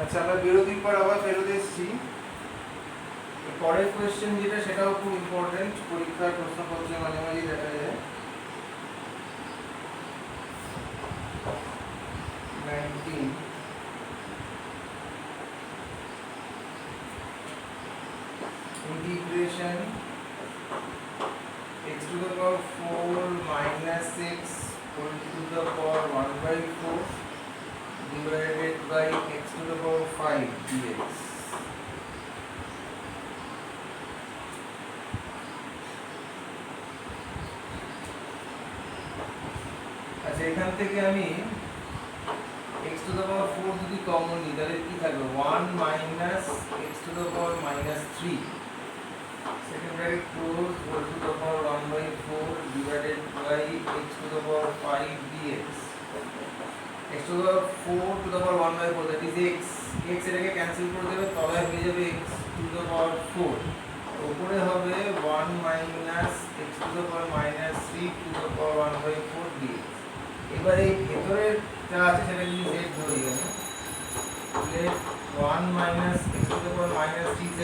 আচ্ছা, আমরা বিরতির পর আবার ফেরত এসেছি। পরের কোয়েশ্চেন যেটা, সেটাও খুব ইম্পর্টেন্ট, পরীক্ষার প্রশ্নপত্রে মাঝে মাঝে দেখা যায়। 19 integration x to the power 4 minus 6 whole to the power 1 by 4 divided by x to the power 5 dx. আচ্ছা, এখান থেকে আমি x to the power 4 যদি কমন নিই তাহলে কি থাকবে? 1 minus x to the power minus 3 second bracket close whole to the power 1 by 4 divided by x to the power 5 dx. x to the power 4 to the power 1 by 4, that is x. x এটাকে cancel করে দেবে, তলায় হয়ে যাবে x to the power 4, উপরে হবে 1 minus x to the power minus 3 to the power 1 by 4 dx. এবার এই ভেতরের যা আছে সেটা যদি z ধরি, আমি তাহলে 1 minus x to the power minus 3z,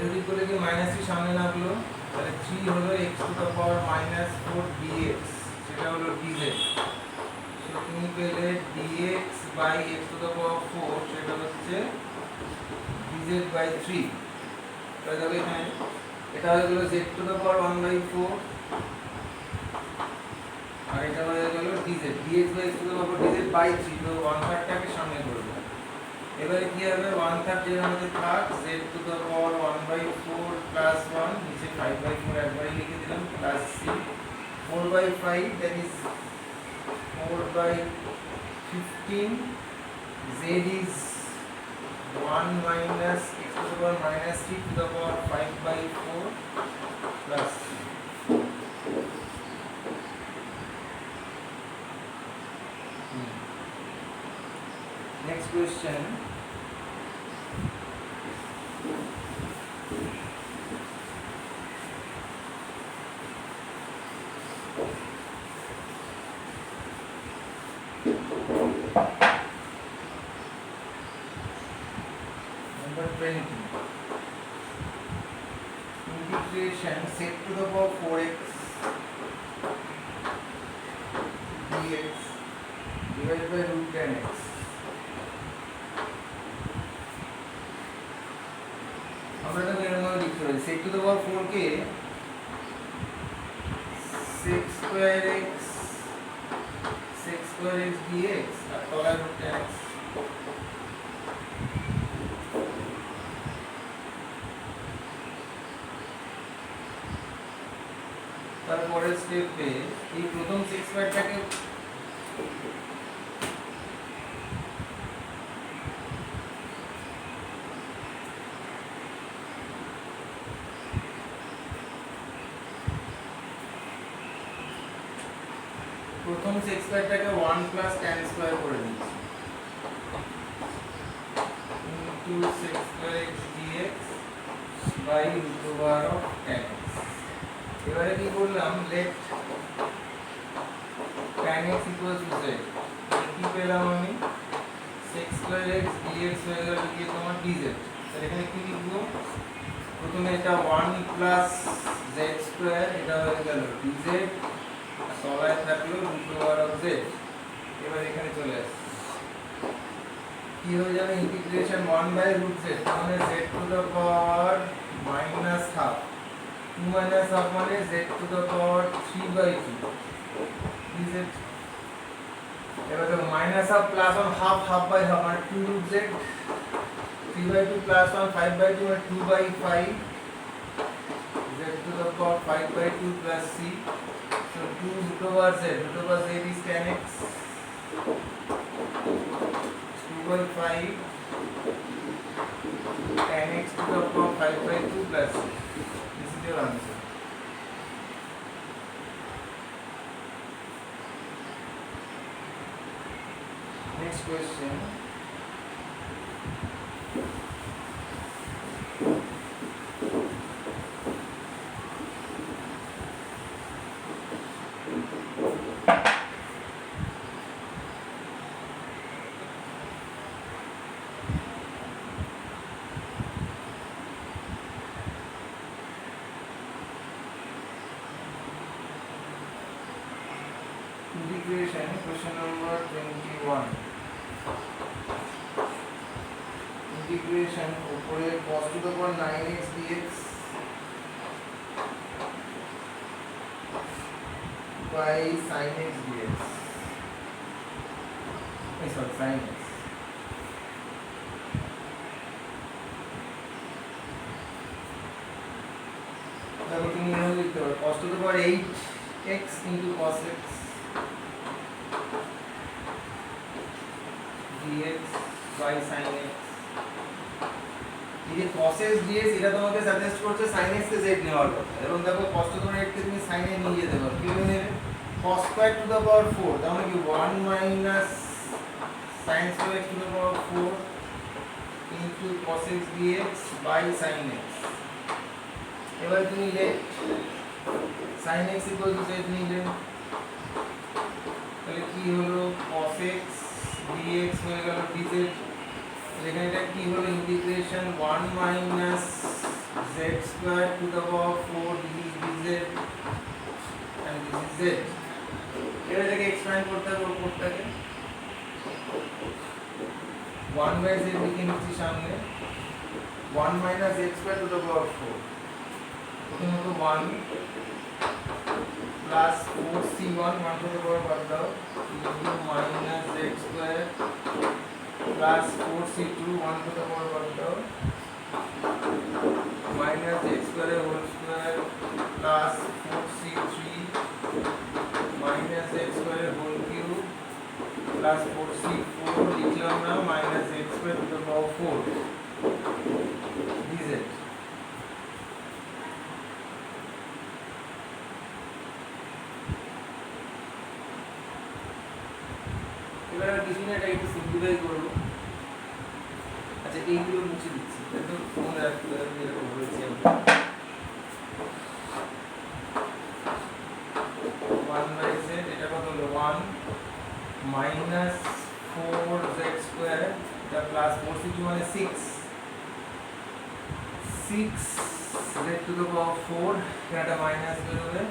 যদি করে কি মাইনাস 3 সামনে না হলো, তাহলে 3 হলো x to the power minus 4 dx, সেটা হলো dz। সো তুমি পেলে dx by x to the power 4, সেটা হচ্ছে dz by 3। তাহলে দেখো এখানে এটা হয়ে গেল z to the power 1 by 4, আর এটা হয়ে গেল dz, dx by x to the power dz by 3, তো 1/3 টাকে সামনে করবে। এবারে কি হবে, 1/3 যেটা আমাদের থাক, z to the power 1 by 4 plus 1, নিচে 5 by 4 একবারই লিখে দিলাম, plus c 4 by 5, that is 4 by 15, z is 1 minus x to the power minus 3 to the power 5 by 4 plus c. Next question. Number 20. Integration sec to the power 4x dx divided by root 10x. আমরা তো এরকম লিখতে পারি, sec to the power 4 K sec square x dx আর তলায় root 10x। তারপরে স্টেপে এই প্রথম 6 স্কয়ারটাকে প্রথম 6 স্কয়ারটাকে 1 প্লাস tan স্কয়ার করে দিচ্ছি into sec square x dx by root over of tan x। এবারে কি করলাম, let tan x equals to z, কি পেলাম আমি, sec square x dx হয়ে গেল কি তোমার dz। তাহলে এখানে কি লিখবো, প্রথমে এটা 1 প্লাস z স্কয়ার, এটা হয়ে গেল dz, তলায় থাকলো root over of z। এবার এখানে চলে আসছে, কি হয়ে যাবে, ইন্টিগ্রেশন 1 বাই root z, মানে z to the power minus half, 2 minus half মানে z to the power 3 by 2 dz। এবার দেখো minus half plus 1, half half by half মানে 2 root z, 3 by 2 plus 1 5 by 2 মানে 2 by 5, z to the power 5 by 2 plus c, so 2 root over z is tan x, 2 by 5 tan x to the power 5 by 2 plus c. This is your answer. Next question. question number 21. Integration উপরে cos to the power 9x dx by sin x dx. Sorry, sin x. তাহলে তুমি এভাবে লিখতে পারো cos to the power 8x into cos x dx by sin x. এই যে cos x dx এটা তোমাকে সাজেস্ট করছে sin x কে z নেওয়ার কথা, এবং দেখো cos to the power 8 কে তুমি sin এ নিয়ে যেতে পারো। কিভাবে নেবে? cos square to the power 4, তার মানে কি 1 minus sin square to the power 4 into cos x dx by sin x. এবার তুমি let sin x equal to z নিলে তাহলে কি হলো cos x dx হয়ে গেল dz। এখানে এটা কি হলো integration 1 minus z square to the power 4 dz and this is z। এবার এটাকে এক্সপ্যান্ড করতে হবে উপরটাকে 1 by z লিখে নিচ্ছি সামনে 1 minus z square to the power 4 প্রথমত 1 plus 4c1 1 to the power বাদ দাও into minus z square plus 4c2 1 to the power বাদ দাও minus z square whole square plus 4c3 minus z square whole cube plus 4c4 লিখলাম না minus z square to the power 4 dz। এবার আর কিছু না, এটা একটু সিম্পলিফাই করব। আচ্ছা এইগুলো মুছে দিচ্ছি, এটা তো মনে রাখতে হবে এরকম বলেছি আমি 1 বাই z এটা কত হলো 1 মাইনাস 4z স্কয়ার এটা প্লাস 4c2 মানে 6 6z টু দ্য পাওয়ার 4 এটা মাইনাস বের হবে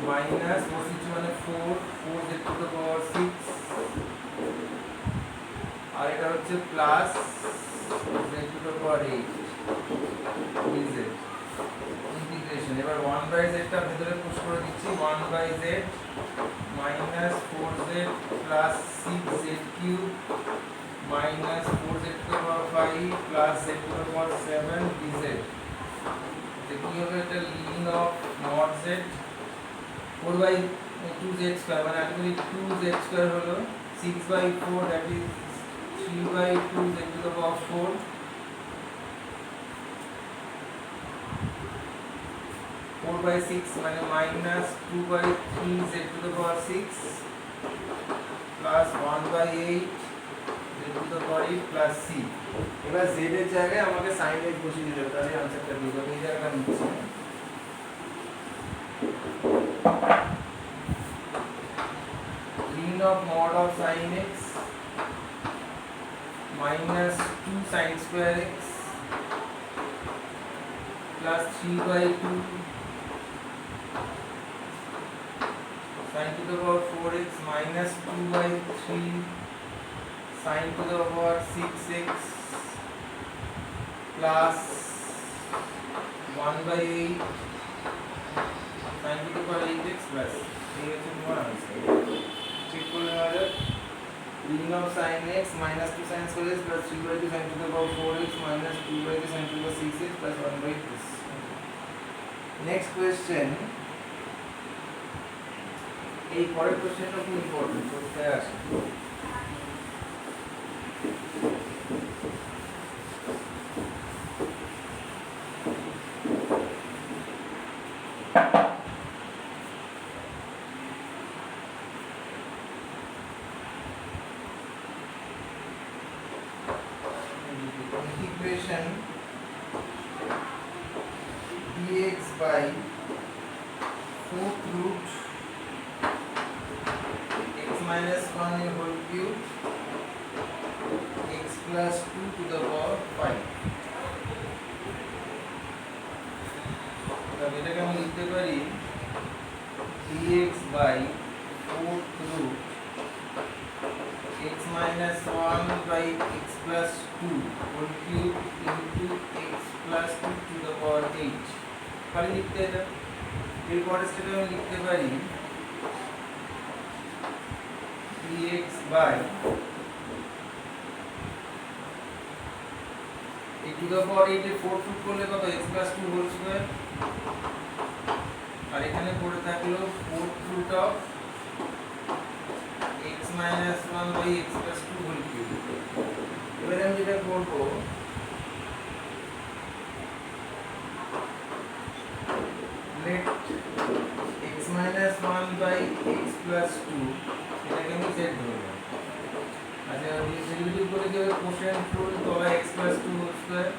minus 4c2 মানে 4 4z to the power 6 আর এটা হচ্ছে plus z to the power 8 dz integration. এবার 1 বাই z টা ভেতরে পুশ করে দিচ্ছি 1 by z minus 4z plus 6z cube minus 4z to the power 5 plus z to the power 7 dz। তো কি হবে? এটা limit of mod z 4 by 2z square মানে actually 2z square হলো 6 by 4 that is 3 by 2z to the power 4 4 by 6 মানে minus 2 by 3z to the power 6 plus 1 by 8 z to the power 8 plus c। এবার z এর জায়গায় আমাকে sin x বসিয়ে দিতে হবে, তাহলে आंसरটা দিয়ে দেব। এই জায়গাটা নিচ্ছি limit of mod of sin x minus 2 sin square x plus 3 by 2 sin to the power 4x minus 2 by 3 sin to the power 6x plus 1 by 8 sin to the power 8x plus এই হচ্ছে তোমার answer. Check করে নেওয়া যাক limit of sin x minus 2 sin square x plus 3 by 2 sin to the power 4x minus 2 by 2 sin to the power 6x plus 1 by 2। Next question, এই পরের কোশ্চেনটা খুব ইম্পর্টেন্ট, কোথায় আসে integration dx by 4th root x minus 1 a whole cube x plus 2 to the power 5। তবে এটাকে আমি লিখতে পারি dx by 4th root x minus 1 by x plus 2 whole cube into x plus 2 to the power 8 খালি লিখতে এটা এরপরে স্টেপে আমি লিখতে পারি dx by a to the power 8 A 4 foot করলে কত x plus 2 whole square আর এখানে পড়ে থাকলো 4 root of x minus 1 by x plus 2 whole cube এবারে আমি যেটা করব let x minus 1 by x plus 2 এটাকে আমি z ধরলাম আচ্ছা ডেরিভেটিভ করে যে কোশ্চেন ফুল তলা x plus 2 whole square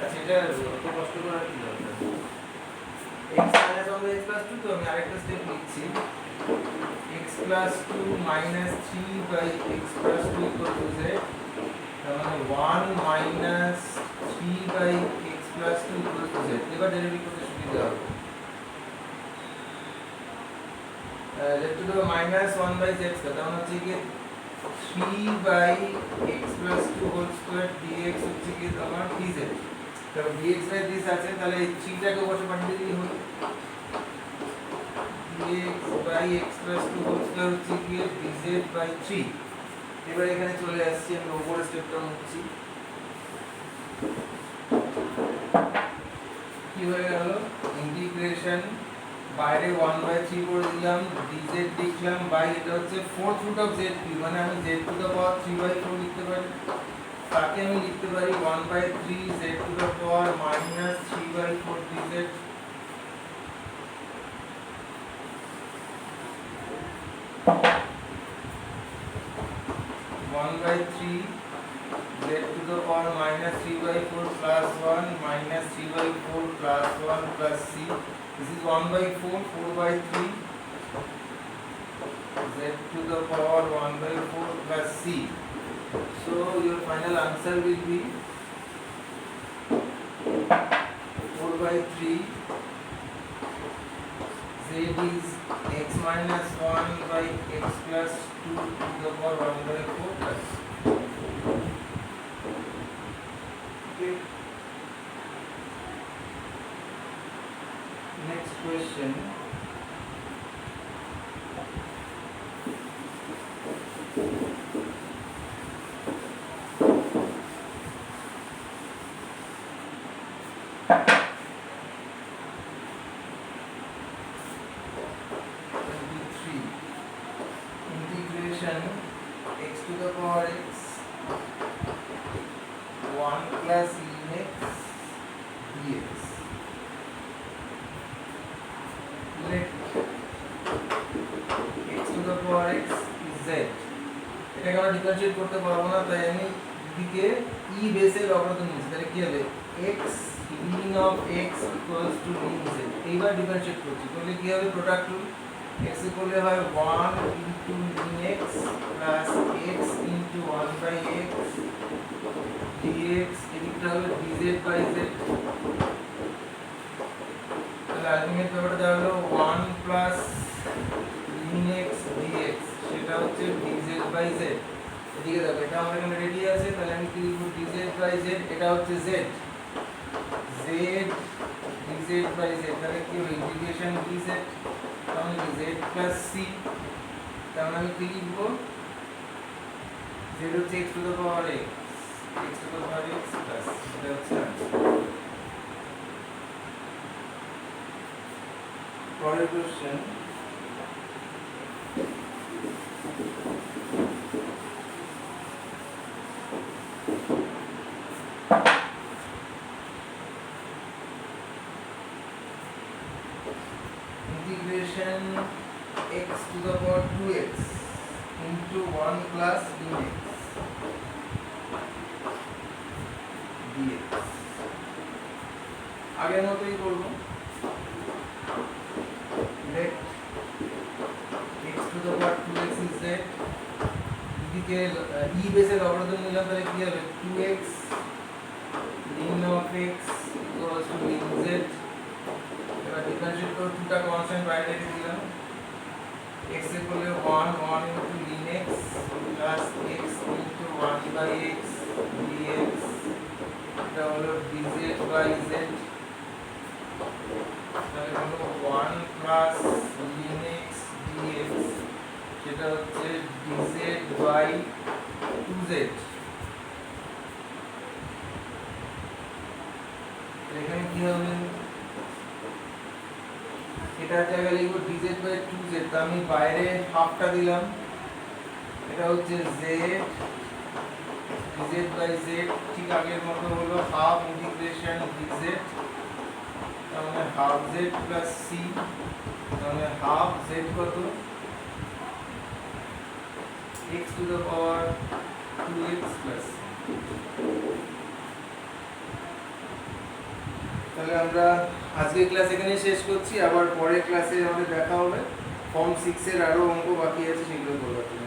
আচ্ছা এটা অত কষ্ট করার কি দরকার x minus 1 by x plus 2 তো আমি আরেকটা স্টেপ লিখছি x plus 2 minus 3 by x plus 2 equal to z তার মানে 1 minus 3 by x plus 2 equal to z এবার ডেরিভেটিভ করতে সুবিধা হবে let to the minus 1 by z square তার মানে হচ্ছে কি 3 by x plus 2 whole square dx হচ্ছে কি তোমার dz তাহলে dx by this আছে তাহলে এই 3 টাকে বসে পাঠিয়ে দিলেই হলো dx by x plus 2 whole square হচ্ছে কি dz by 3 এবার এখানে চলে আসছি আমি উপরে স্টেপটা মুছছি কি হয়ে গেল ইন্টিগ্রেশন বাইরে 1 by 3 করে দিলাম dz লিখলাম বাই এটা হচ্ছে 4th root of z cube মানে আমি z to the power 3 by 4 লিখতে পারি তাকে আমি লিখতে পারি 1 by 3 z to the power minus 3 by 4 dz 1 by 3 z to the power minus 3 by 4 plus 1 minus 3 by 4 plus 1 plus c. This is 1 by 4, 4 by 3 z to the power 1 by 4 plus c. So your final answer will be 4 by 3 z is x minus 1 by x plus 2 to the power 1 by 4 plus. Okay. Next question. Integration x to the power x 1 plus ln x dx. Let x to the power x is z. এটাকে আমরা differentiate করতে পারবো না তাই আমি দিকে e বেসে logarithm নিচ্ছি তাহলে কি হবে x ln of x equals to ln z এইবার ডিফারেন্সিয়েট করছি তাহলে কি হবে প্রোডাক্ট রুল x করলে হয় 1 into ln x plus x into 1 by x dx এদিকটা হবে dz by z তাহলে আলটিমেট ব্যাপারটা দাঁড়ালো 1 plus ln x dx সেটা হচ্ছে dz by z এদিকে দেখো এটা আমার এখানে রেডি আছে তাহলে আমি কি লিখব dz by z এটা হচ্ছে z z dz by z তাহলে কি হবে ইন্টিগ্রেশন dz তাহলে z plus c তাহলে আমি কি লিখব z হচ্ছে x to the power x to the power x plus এটা হচ্ছে পরের question integration x to the power 2x into 1 plus ln x dx আগের মতই করব let x to the power 2x is z এদিকে e বেসে logarithm নিলাম তাহলে কি হবে 2x ln of x equals to ln z এবার ডিফারেন্সিয়েট করে দুটো কনস্ট্যান্ট বাইরে রেখে দিলাম x এর করলে 1 1 into ln x plus x 2z, এখানে কি হবে, এটার জায়গায় লিখবো dz বাই 2z, তো আমি বাইরে হাফটা দিলাম, এটা হচ্ছে z, dz বাই z ঠিক আগের মতো হলো হাফ ইন্টিগ্রেশন dz, তাহলে হাফ z প্লাস c, তাহলে হাফ z কত x to the power 2x plus, তাহলে আমরা আজকের ক্লাস এখানেই শেষ করছি, আবার পরের ক্লাসে আমাদের দেখা হবে। ফর্ম 6 এর আরো অঙ্ক বাকি আছে, সেগুলো করবো।